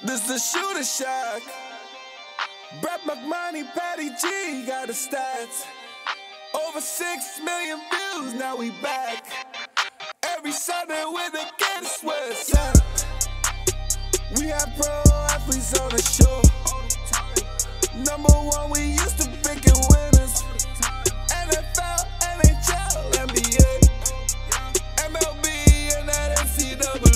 This the Shooter Shack. Brett McMoney, Patty G got the stats. Over 6 million views, now we back. Every Sunday with the Get Sweat. Yeah. We have pro athletes on the show. #1, we used to picking winners. NFL, NHL, NBA, MLB, and that NCAA.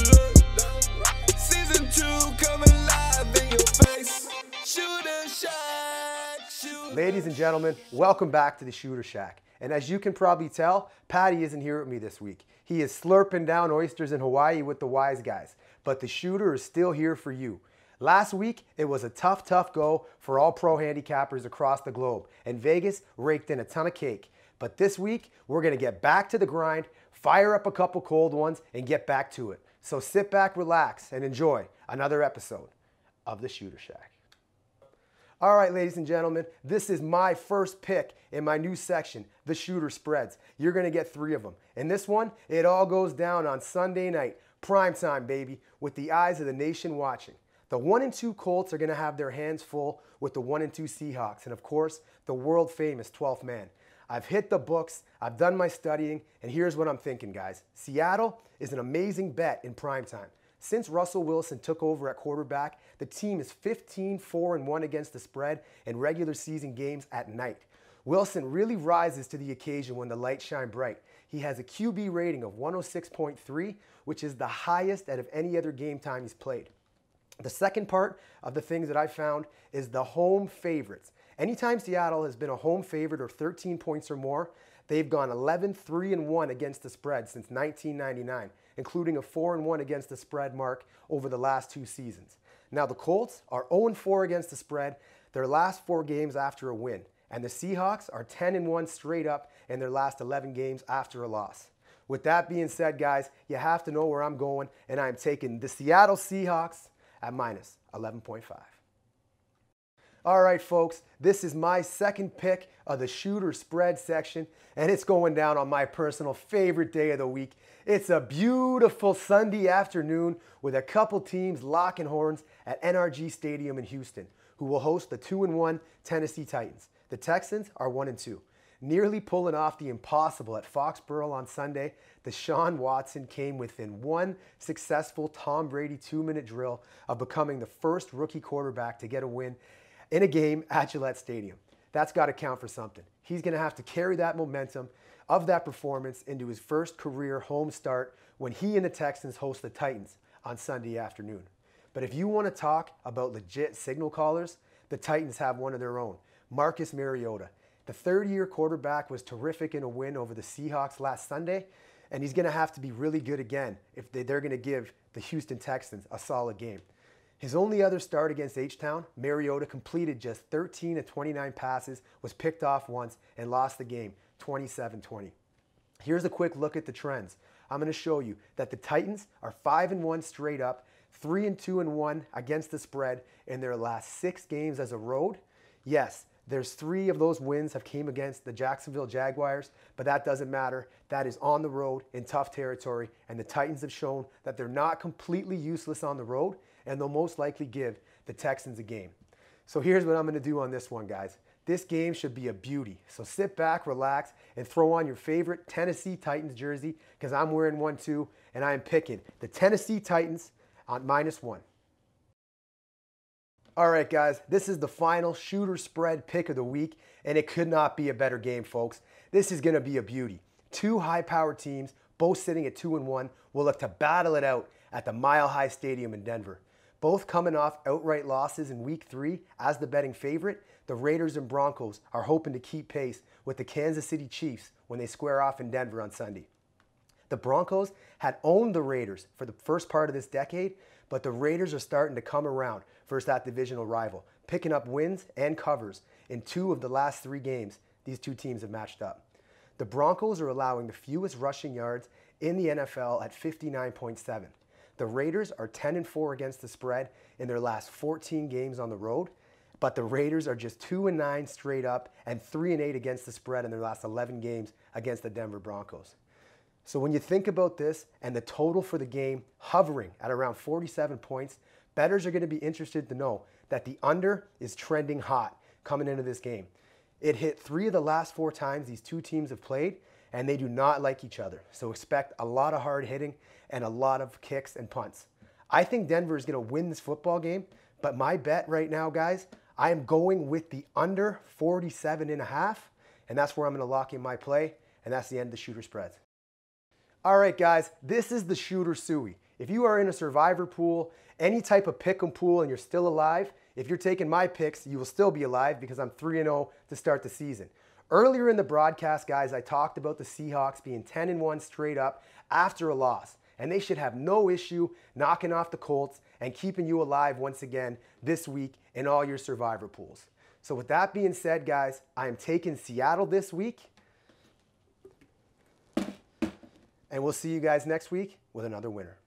Season 2 coming live in your face. Shooter Shack. Ladies and gentlemen, welcome back to the Shooter Shack. And as you can probably tell, Patty isn't here with me this week. He is slurping down oysters in Hawaii with the wise guys. But the Shooter is still here for you. Last week, it was a tough go for all pro handicappers across the globe. And Vegas raked in a ton of cake. But this week, we're going to get back to the grind, fire up a couple cold ones, and get back to it. So sit back, relax, and enjoy another episode of the Shooter Shack. All right, ladies and gentlemen, this is my first pick in my new section, the Shooter Spreads. You're going to get 3 of them. And this one, it all goes down on Sunday night, prime time, baby, with the eyes of the nation watching. The 1-2 Colts are going to have their hands full with the 1-2 Seahawks, and of course, the world famous 12th man. I've hit the books, I've done my studying, and here's what I'm thinking, guys. Seattle is an amazing bet in prime time. Since Russell Wilson took over at quarterback, the team is 15-4-1 against the spread in regular season games at night. Wilson really rises to the occasion when the lights shine bright. He has a QB rating of 106.3, which is the highest out of any other game time he's played. The second part of the things that I found is the home favorites. Anytime Seattle has been a home favorite or 13 points or more, they've gone 11-3-1 against the spread since 1999, including a 4-1 against the spread mark over the last 2 seasons. Now the Colts are 0-4 against the spread their last 4 games after a win, and the Seahawks are 10-1 straight up in their last 11 games after a loss. With that being said, guys, you have to know where I'm going, and I'm taking the Seattle Seahawks at minus 11.5. All right, folks, this is my second pick of the Shooter Spread section, and it's going down on my personal favorite day of the week. It's a beautiful Sunday afternoon with a couple teams locking horns at NRG Stadium in Houston, who will host the 2-1 Tennessee Titans. The Texans are 1-2. Nearly pulling off the impossible at Foxborough on Sunday, Deshaun Watson came within one successful Tom Brady 2-minute drill of becoming the first rookie quarterback to get a win in a game at Gillette Stadium. That's got to count for something. He's going to have to carry that momentum of that performance into his first career home start when he and the Texans host the Titans on Sunday afternoon. But if you want to talk about legit signal callers, the Titans have one of their own, Marcus Mariota. The third-year quarterback was terrific in a win over the Seahawks last Sunday, and he's going to have to be really good again if they're going to give the Houston Texans a solid game. His only other start against H-Town, Mariota completed just 13 of 29 passes, was picked off once, and lost the game 27-20. Here's a quick look at the trends. I'm going to show you that the Titans are 5-1 straight up, 3-2-1 against the spread in their last 6 games as a road. Yes, there's 3 of those wins have came against the Jacksonville Jaguars, but that doesn't matter. That is on the road in tough territory, and the Titans have shown that they're not completely useless on the road, and they'll most likely give the Texans a game. So here's what I'm going to do on this one, guys. This game should be a beauty. So sit back, relax, and throw on your favorite Tennessee Titans jersey, because I'm wearing one too, and I am picking the Tennessee Titans on -1. All right, guys, this is the final Shooter Spread pick of the week, and it could not be a better game, folks. This is going to be a beauty. 2 high-powered teams, both sitting at 2-1, will look to battle it out at the Mile High Stadium in Denver. Both coming off outright losses in Week 3 as the betting favorite, the Raiders and Broncos are hoping to keep pace with the Kansas City Chiefs when they square off in Denver on Sunday. The Broncos had owned the Raiders for the first part of this decade, but the Raiders are starting to come around versus that divisional rival, picking up wins and covers in 2 of the last 3 games these 2 teams have matched up. The Broncos are allowing the fewest rushing yards in the NFL at 59.7. The Raiders are 10-4 against the spread in their last 14 games on the road, but the Raiders are just 2-9 straight up and 3-8 against the spread in their last 11 games against the Denver Broncos. So when you think about this and the total for the game hovering at around 47 points, bettors are going to be interested to know that the under is trending hot coming into this game. It hit 3 of the last 4 times these two teams have played, and they do not like each other. So expect a lot of hard hitting and a lot of kicks and punts. I think Denver is going to win this football game, but my bet right now, guys, I am going with the under 47.5, and that's where I'm going to lock in my play, and that's the end of the shooter spreads. All right, guys, this is the Shooter Suey. If you are in a survivor pool, any type of pick'em pool, and you're still alive, if you're taking my picks, you will still be alive because I'm 3-0 to start the season. Earlier in the broadcast, guys, I talked about the Seahawks being 10-1 straight up after a loss, and they should have no issue knocking off the Colts and keeping you alive once again this week in all your survivor pools. So with that being said, guys, I am taking Seattle this week. And we'll see you guys next week with another winner.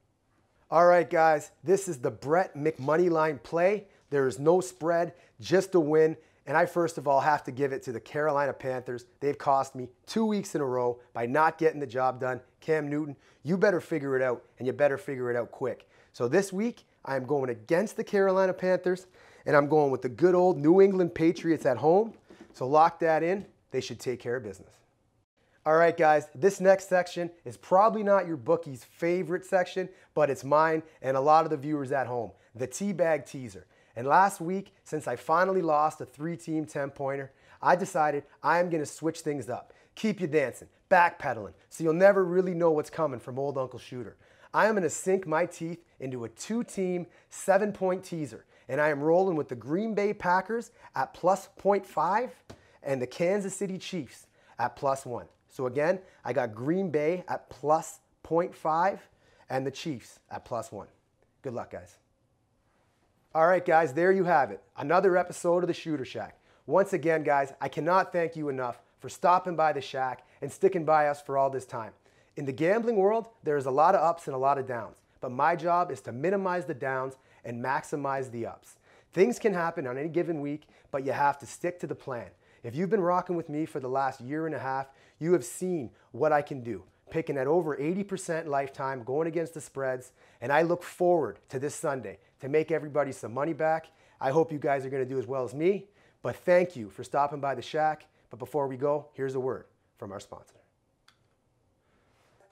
All right, guys, this is the Brett McMoneyline play. There is no spread, just a win. And I first of all have to give it to the Carolina Panthers. They've cost me 2 weeks in a row by not getting the job done. Cam Newton, you better figure it out, and you better figure it out quick. So this week, I am going against the Carolina Panthers, and I'm going with the good old New England Patriots at home. So lock that in. They should take care of business. All right, guys, this next section is probably not your bookie's favorite section, but it's mine and a lot of the viewers at home, the Teabag Teaser. And last week, since I finally lost a 3-team 10-pointer, I decided I'm going to switch things up. Keep you dancing, backpedaling, so you'll never really know what's coming from old Uncle Shooter. I am going to sink my teeth into a 2-team 7-point teaser, and I am rolling with the Green Bay Packers at plus 0.5 and the Kansas City Chiefs at plus 1. So again, I got Green Bay at plus 0.5 and the Chiefs at plus 1. Good luck, guys. All right, guys, there you have it. Another episode of the Shooter Shack. Once again, guys, I cannot thank you enough for stopping by the Shack and sticking by us for all this time. In the gambling world, there's a lot of ups and a lot of downs, but my job is to minimize the downs and maximize the ups. Things can happen on any given week, but you have to stick to the plan. If you've been rocking with me for the last year and a half, you have seen what I can do, picking at over 80% lifetime, going against the spreads, and I look forward to this Sunday to make everybody some money back. I hope you guys are going to do as well as me, but thank you for stopping by the Shack. But before we go, here's a word from our sponsor.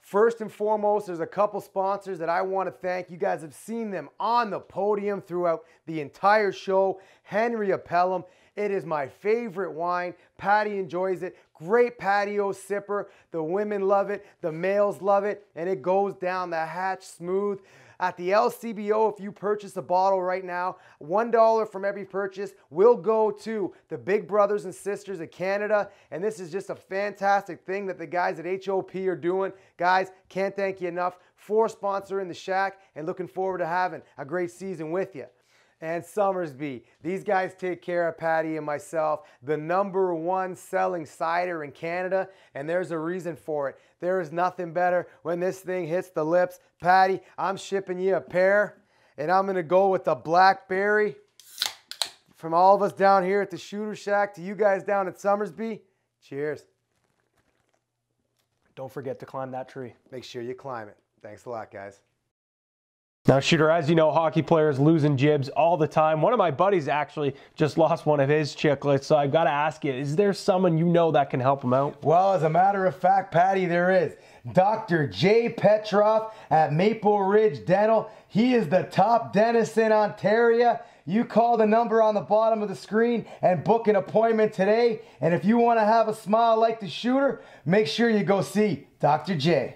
First and foremost, there's a couple sponsors that I want to thank. You guys have seen them on the podium throughout the entire show. Henry Appellum. It is my favorite wine. Patty enjoys it. Great patio sipper. The women love it. The males love it. And it goes down the hatch smooth. At the LCBO, if you purchase a bottle right now, $1 from every purchase will go to the big brothers and sisters of Canada. And this is just a fantastic thing that the guys at HOP are doing. Guys, can't thank you enough for sponsoring the Shack and looking forward to having a great season with you. And Somersby. These guys take care of Patty and myself, the #1 selling cider in Canada, and there's a reason for it. There is nothing better when this thing hits the lips. Patty, I'm shipping you a pair, and I'm going to go with the Blackberry. From all of us down here at the Shooter Shack to you guys down at Somersby, cheers. Don't forget to climb that tree. Make sure you climb it. Thanks a lot, guys. Now, Shooter, as you know, hockey players losing jibs all the time. One of my buddies actually just lost one of his chiclets, so I've got to ask you, is there someone you know that can help him out? Well, as a matter of fact, Patty, there is. Dr. Jay Petroff at Maple Ridge Dental. He is the top dentist in Ontario. You call the number on the bottom of the screen and book an appointment today. And if you want to have a smile like the Shooter, make sure you go see Dr. J.